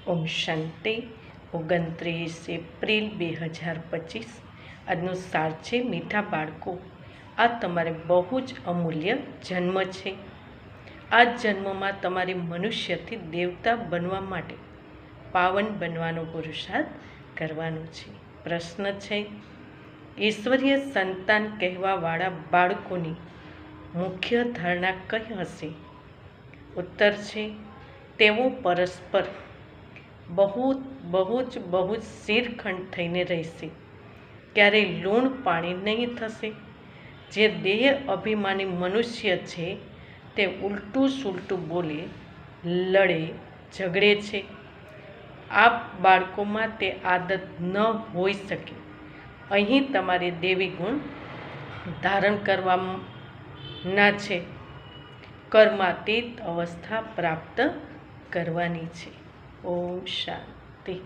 ઓમ શાંતિ 29 April 2025 આજનો સાર છે મીઠા બાળકો, આ તમારે બહુ જ અમૂલ્ય જન્મ છે. આ જન્મમાં તમારે મનુષ્યથી દેવતા બનવા માટે પાવન બનવાનો પુરુષાર્થ કરવાનો છે. પ્રશ્ન છે, ઈશ્વરીય સંતાન કહેવાવાળા બાળકોની મુખ્ય ધારણા કઈ હશે? ઉત્તર છે, તેઓ પરસ્પર બહુ જ શિરખંડ થઈને રહેશે, ક્યારેય લૂણ પાણી નહીં થશે. જે દેહ અભિમાની મનુષ્ય છે તે ઉલટું સુલટું બોલે, લડે, ઝઘડે છે. આ બાળકોમાં તે આદત ન હોઈ શકે. અહીં તમારે દેવી ગુણ ધારણ કરવાના છે, કર્માતીત અવસ્થા પ્રાપ્ત કરવાની છે. ઓમ શાંતિ.